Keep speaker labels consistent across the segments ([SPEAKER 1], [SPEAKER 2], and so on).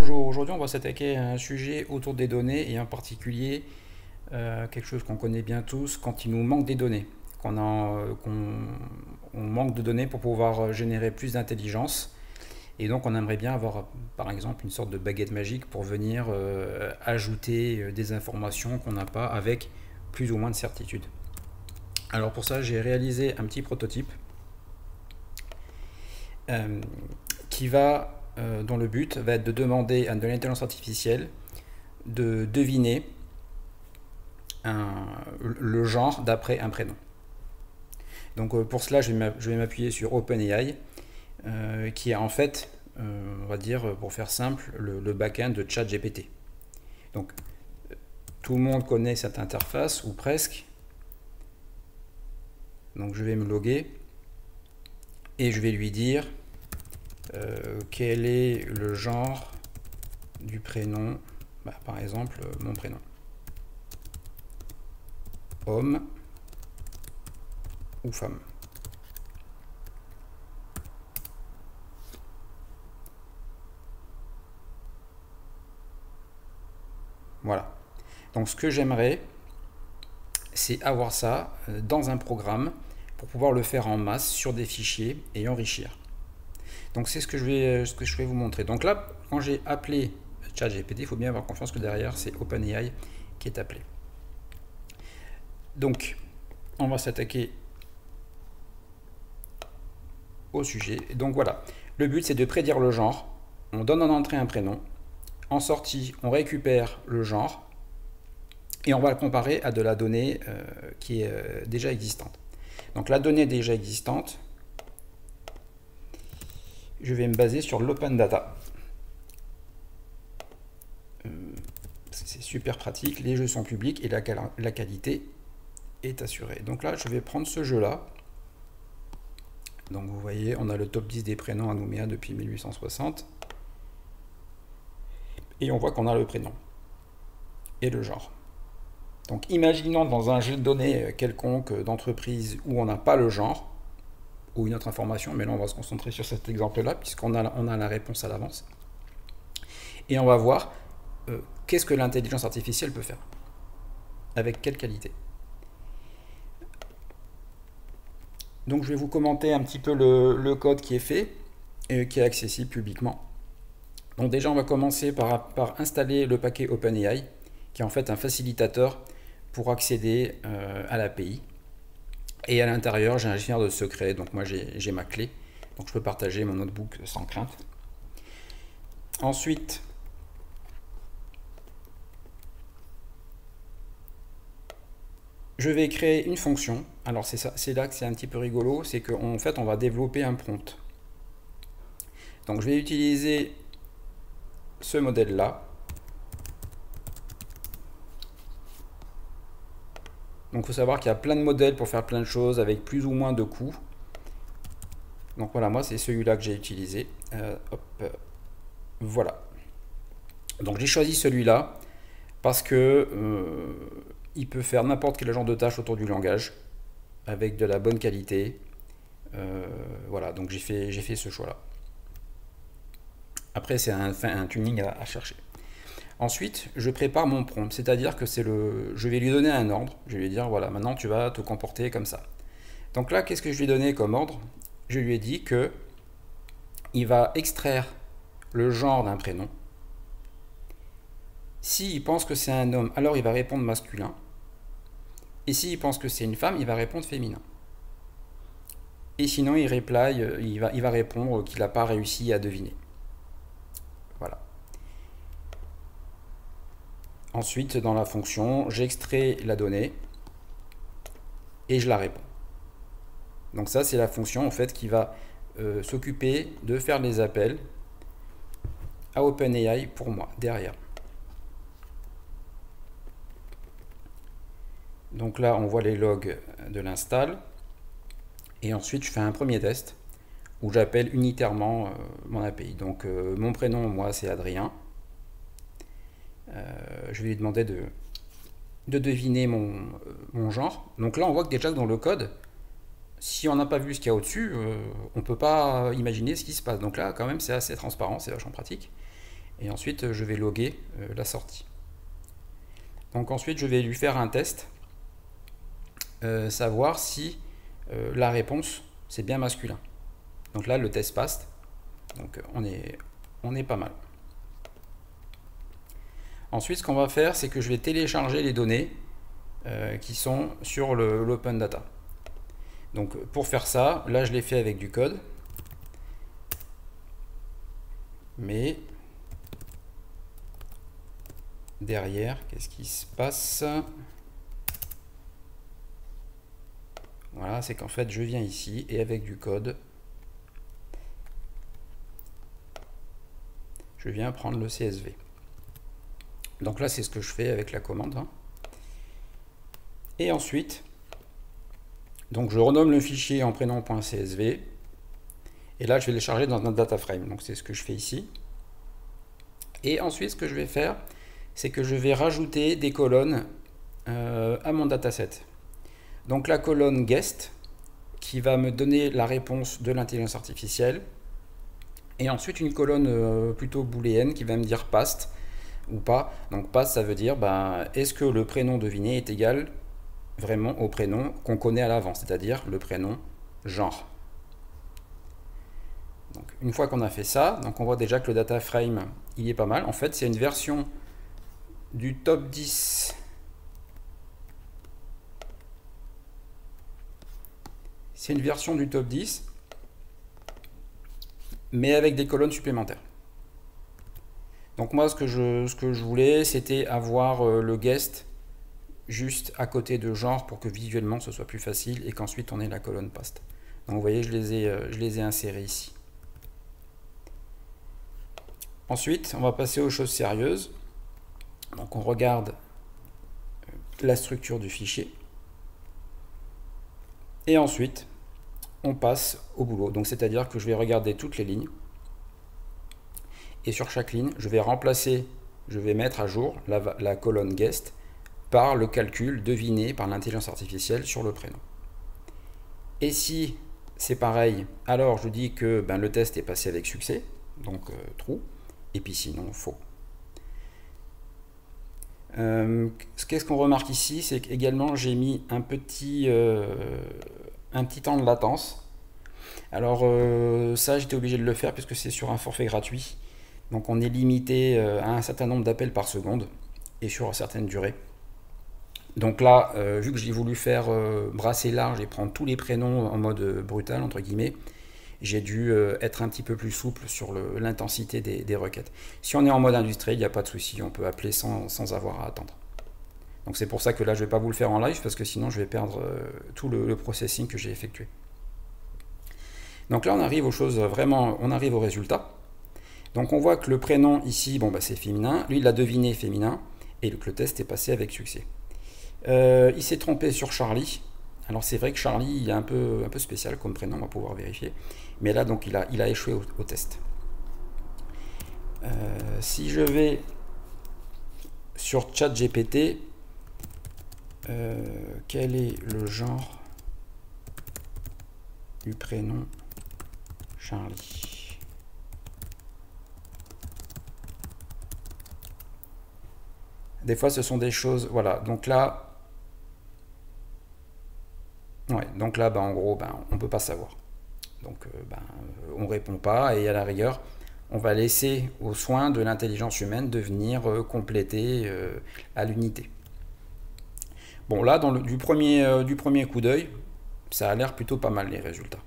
[SPEAKER 1] Bonjour, aujourd'hui on va s'attaquer à un sujet autour des données et en particulier quelque chose qu'on connaît bien tous quand il nous manque des données, on manque de données pour pouvoir générer plus d'intelligence et donc on aimerait bien avoir par exemple une sorte de baguette magique pour venir ajouter des informations qu'on n'a pas avec plus ou moins de certitude. Alors pour ça j'ai réalisé un petit prototype qui va dont le but va être de demander à de l'intelligence artificielle de deviner le genre d'après un prénom. Donc pour cela, je vais m'appuyer sur OpenAI, qui est en fait, on va dire, pour faire simple, le back-end de ChatGPT. Donc tout le monde connaît cette interface, ou presque. Donc je vais me loguer et je vais lui dire quel est le genre du prénom, par exemple mon prénom, homme ou femme. Voilà. Donc ce que j'aimerais, c'est avoir ça dans un programme pour pouvoir le faire en masse sur des fichiers et enrichir. Donc c'est ce que je vais vous montrer. Donc là, quand j'ai appelé ChatGPT, il faut bien avoir confiance que derrière, c'est OpenAI qui est appelé. Donc, on va s'attaquer au sujet. Donc voilà, le but c'est de prédire le genre. On donne en entrée un prénom. En sortie, on récupère le genre et on va le comparer à de la donnée qui est déjà existante. Donc la donnée déjà existante, je vais me baser sur l'open data. C'est super pratique, les jeux sont publics et la qualité est assurée. Donc là, je vais prendre ce jeu-là. Donc vous voyez, on a le top 10 des prénoms à Nouméa depuis 1860. Et on voit qu'on a le prénom et le genre. Donc imaginons dans un jeu de données quelconque d'entreprise où on n'a pas le genre, ou une autre information, mais là on va se concentrer sur cet exemple-là, puisqu'on a la réponse à l'avance. Et on va voir qu'est-ce que l'intelligence artificielle peut faire, avec quelle qualité. Donc je vais vous commenter un petit peu le code qui est fait, et qui est accessible publiquement. Donc déjà on va commencer par installer le paquet OpenAI, qui est en fait un facilitateur pour accéder à l'API. Et à l'intérieur, j'ai un gestionnaire de secrets, donc moi j'ai ma clé, donc je peux partager mon notebook sans crainte. Ensuite, je vais créer une fonction. Alors c'est là que c'est un petit peu rigolo, c'est qu'en fait on va développer un prompt. Donc je vais utiliser ce modèle-là. Donc il faut savoir qu'il y a plein de modèles pour faire plein de choses avec plus ou moins de coûts. Donc voilà, moi c'est celui-là que j'ai utilisé. Voilà. Donc j'ai choisi celui-là parce que il peut faire n'importe quel genre de tâche autour du langage avec de la bonne qualité. Voilà, donc j'ai fait ce choix-là. Après c'est un tuning à chercher. Ensuite, je prépare mon prompt, c'est-à-dire que je vais lui donner un ordre. Je vais lui dire, voilà, maintenant tu vas te comporter comme ça. Donc là, qu'est-ce que je lui ai donné comme ordre? Je lui ai dit que il va extraire le genre d'un prénom. S'il pense que c'est un homme, alors il va répondre masculin. Et s'il pense que c'est une femme, il va répondre féminin. Et sinon, il va répondre qu'il n'a pas réussi à deviner. Voilà. Ensuite, dans la fonction, j'extrais la donnée et je la réponds. Donc ça, c'est la fonction en fait qui va s'occuper de faire les appels à OpenAI pour moi, derrière. Donc là, on voit les logs de l'install. Et ensuite, je fais un premier test où j'appelle unitairement mon API. Donc mon prénom, moi, c'est Adrien. Je vais lui demander de deviner mon genre. Donc là, on voit que déjà dans le code, si on n'a pas vu ce qu'il y a au-dessus, on ne peut pas imaginer ce qui se passe. Donc là, quand même, c'est assez transparent, c'est vachement pratique. Et ensuite, je vais loguer la sortie. Donc ensuite, je vais lui faire un test, savoir si la réponse, c'est bien masculin. Donc là, le test passe. Donc on est pas mal. Ensuite, ce qu'on va faire, c'est que je vais télécharger les données qui sont sur l'Open Data. Donc pour faire ça, là je l'ai fait avec du code. Mais derrière, qu'est-ce qui se passe? Voilà, c'est qu'en fait je viens ici et avec du code, je viens prendre le CSV. Donc là c'est ce que je fais avec la commande. Hein. Et ensuite, donc je renomme le fichier en prénom.csv. Et là, je vais le charger dans un data frame. Donc c'est ce que je fais ici. Et ensuite, ce que je vais faire, c'est que je vais rajouter des colonnes à mon dataset. Donc la colonne guest, qui va me donner la réponse de l'intelligence artificielle. Et ensuite, une colonne plutôt booléenne qui va me dire past ou pas. Donc past, ça veut dire, est-ce que le prénom deviné est égal vraiment au prénom qu'on connaît à l'avance, c'est-à-dire le prénom genre. Donc, une fois qu'on a fait ça, donc on voit déjà que le data frame il est pas mal. En fait, c'est une version du top 10. C'est une version du top 10, mais avec des colonnes supplémentaires. Donc moi, ce que je voulais, c'était avoir le guest juste à côté de genre pour que visuellement ce soit plus facile et qu'ensuite on ait la colonne past. Donc vous voyez, je les ai insérés ici. Ensuite, on va passer aux choses sérieuses. Donc on regarde la structure du fichier. Et ensuite, on passe au boulot. Donc c'est-à-dire que je vais regarder toutes les lignes. Et sur chaque ligne, je vais mettre à jour la colonne guest par le calcul deviné par l'intelligence artificielle sur le prénom. Et si c'est pareil, alors je dis que le test est passé avec succès, donc true. Et puis sinon faux. Qu'est-ce qu'on remarque ici, c'est qu'également j'ai mis un petit temps de latence. Alors ça j'étais obligé de le faire puisque c'est sur un forfait gratuit. Donc on est limité à un certain nombre d'appels par seconde et sur certaines durées. Donc là, vu que j'ai voulu faire brasser large et prendre tous les prénoms en mode brutal entre guillemets, j'ai dû être un petit peu plus souple sur l'intensité des requêtes. Si on est en mode industriel, il n'y a pas de souci, on peut appeler sans avoir à attendre. Donc c'est pour ça que là je ne vais pas vous le faire en live, parce que sinon je vais perdre tout le processing que j'ai effectué. Donc là on arrive aux choses vraiment, on arrive au résultat. Donc on voit que le prénom ici, c'est féminin, lui il a deviné féminin, et que le test est passé avec succès. Il s'est trompé sur Charlie. Alors c'est vrai que Charlie il est un peu spécial comme prénom, on va pouvoir vérifier. Mais là donc il a échoué au test. Si je vais sur ChatGPT, quel est le genre du prénom Charlie? Des fois ce sont des choses, voilà, donc là en gros on peut pas savoir. Donc on répond pas et à la rigueur on va laisser aux soins de l'intelligence humaine de venir compléter à l'unité. Bon là du premier coup d'œil, ça a l'air plutôt pas mal les résultats.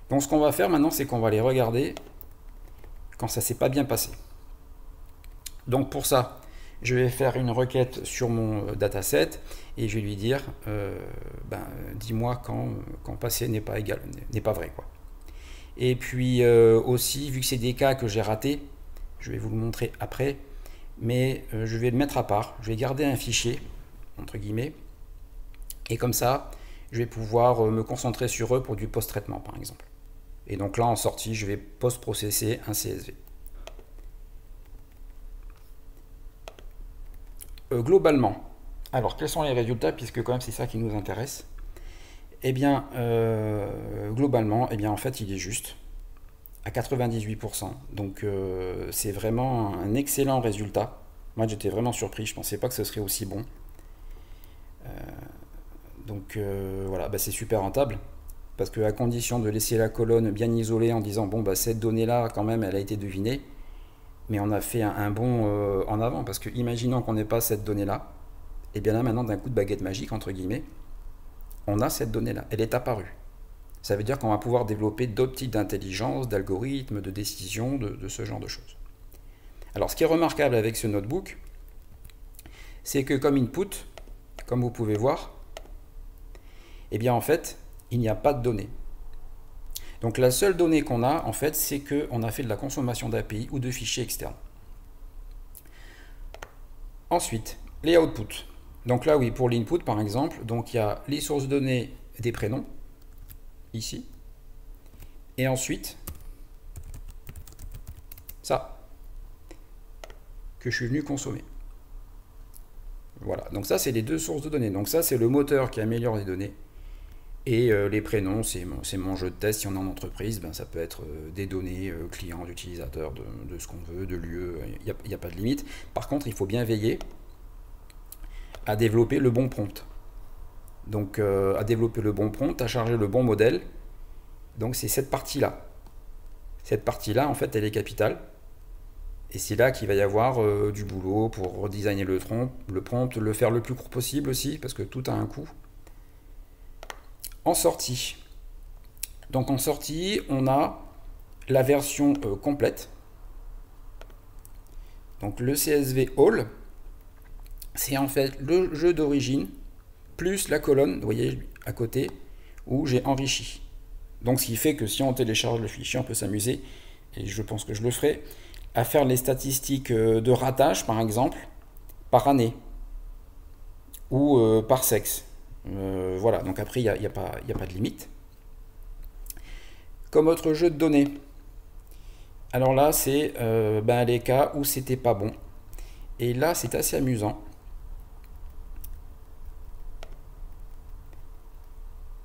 [SPEAKER 1] Donc ce qu'on va faire maintenant, c'est qu'on va les regarder quand ça s'est pas bien passé. Donc pour ça, je vais faire une requête sur mon dataset et je vais lui dire dis-moi quand passé n'est pas égal, n'est pas vrai quoi. Et puis aussi, vu que c'est des cas que j'ai ratés, je vais vous le montrer après, mais je vais le mettre à part, je vais garder un fichier entre guillemets et comme ça je vais pouvoir me concentrer sur eux pour du post-traitement par exemple. Et donc là en sortie, je vais post-processer un CSV. Globalement, alors quels sont les résultats, puisque quand même c'est ça qui nous intéresse? Eh bien, globalement, en fait il est juste. à 98%. Donc c'est vraiment un excellent résultat. Moi j'étais vraiment surpris, je ne pensais pas que ce serait aussi bon. Donc voilà, bah, c'est super rentable. Parce qu'à condition de laisser la colonne bien isolée en disant bon bah cette donnée là quand même elle a été devinée, mais on a fait un bond en avant, parce que imaginons qu'on n'ait pas cette donnée là, et bien là maintenant d'un coup de baguette magique entre guillemets, on a cette donnée là, elle est apparue. Ça veut dire qu'on va pouvoir développer d'autres types d'intelligence, d'algorithmes, de décisions, de ce genre de choses. Alors ce qui est remarquable avec ce notebook, c'est que comme input, comme vous pouvez voir, eh bien en fait, il n'y a pas de données. Donc la seule donnée qu'on a, en fait, c'est qu'on a fait de la consommation d'API ou de fichiers externes. Ensuite, les outputs. Donc là, oui, pour l'input, par exemple, donc il y a les sources de données des prénoms, ici. Et ensuite, ça, que je suis venu consommer. Voilà, donc ça, c'est les deux sources de données. Donc ça, c'est le moteur qui améliore les données. Et les prénoms, c'est mon jeu de test. Si on est en entreprise, ben, ça peut être des données clients, d'utilisateurs, de ce qu'on veut, de lieux, il n'y a pas de limite. Par contre, il faut bien veiller à développer le bon prompt. Donc à développer le bon prompt, à charger le bon modèle. Donc c'est cette partie-là. Cette partie-là, en fait, elle est capitale. Et c'est là qu'il va y avoir du boulot pour redesigner le prompt, le faire le plus court possible aussi, parce que tout a un coût. En sortie. Donc en sortie, on a la version complète. Donc le CSV All, c'est en fait le jeu d'origine, plus la colonne, vous voyez, à côté, où j'ai enrichi. Donc ce qui fait que si on télécharge le fichier, on peut s'amuser, et je pense que je le ferai, à faire les statistiques de ratage, par exemple, par année, ou par sexe. Voilà, donc après, il n'y a pas de limite. Comme autre jeu de données, alors là, c'est les cas où c'était pas bon. Et là, c'est assez amusant.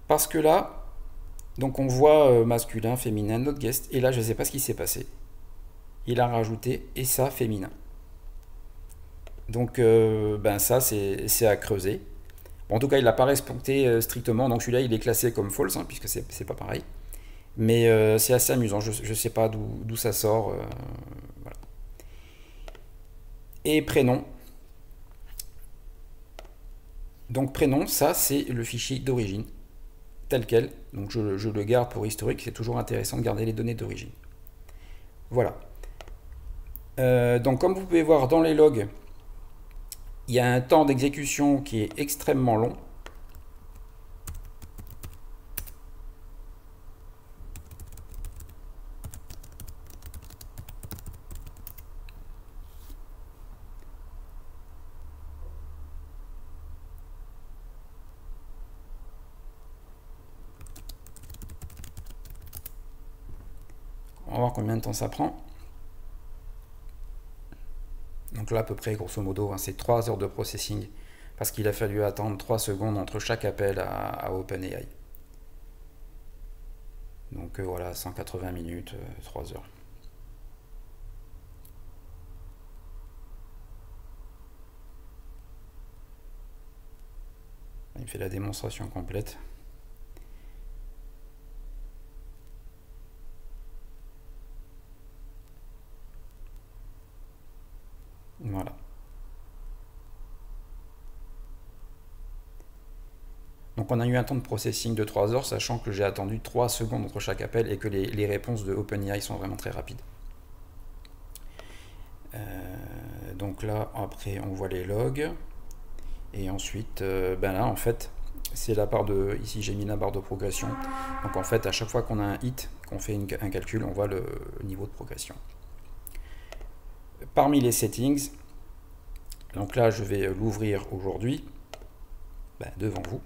[SPEAKER 1] Parce que là, donc on voit masculin, féminin, notre guest. Et là, je ne sais pas ce qui s'est passé. Il a rajouté et ça féminin. Donc ça, c'est à creuser. Bon, en tout cas, il n'a pas respecté strictement. Donc celui-là, il est classé comme false, hein, puisque c'est pas pareil. Mais c'est assez amusant. Je ne sais pas d'où ça sort. Voilà. Et prénom. Donc prénom, ça, c'est le fichier d'origine, tel quel. Donc je le garde pour historique. C'est toujours intéressant de garder les données d'origine. Voilà. Donc comme vous pouvez voir dans les logs, il y a un temps d'exécution qui est extrêmement long. On va voir combien de temps ça prend. Donc là, à peu près, grosso modo, hein, c'est 3 heures de processing, parce qu'il a fallu attendre 3 secondes entre chaque appel à OpenAI. Donc voilà, 180 minutes, 3 heures. Il fait la démonstration complète. Voilà. Donc on a eu un temps de processing de 3 heures, sachant que j'ai attendu 3 secondes entre chaque appel et que les réponses de OpenAI sont vraiment très rapides. Donc là, après, on voit les logs. Et ensuite, là, en fait, c'est la barre de... Ici, j'ai mis la barre de progression. Donc en fait, à chaque fois qu'on a un hit, qu'on fait un calcul, on voit le niveau de progression. Parmi les settings, donc là, je vais l'ouvrir aujourd'hui, devant vous.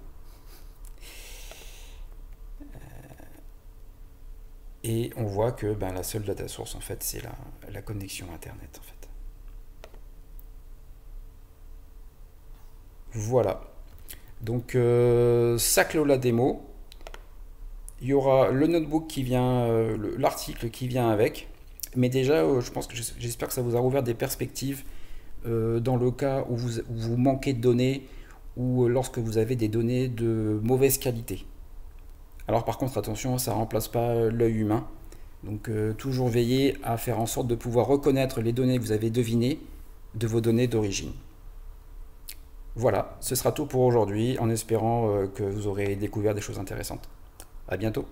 [SPEAKER 1] Et on voit que la seule data source, en fait, c'est la connexion Internet, en fait. Voilà. Donc, ça clôt la démo. Il y aura le notebook qui vient, l'article qui vient avec. Mais déjà, je pense que j'espère que ça vous a ouvert des perspectives dans le cas où vous manquez de données ou lorsque vous avez des données de mauvaise qualité. Alors par contre, attention, ça ne remplace pas l'œil humain. Donc toujours veiller à faire en sorte de pouvoir reconnaître les données que vous avez devinées de vos données d'origine. Voilà, ce sera tout pour aujourd'hui en espérant que vous aurez découvert des choses intéressantes. À bientôt.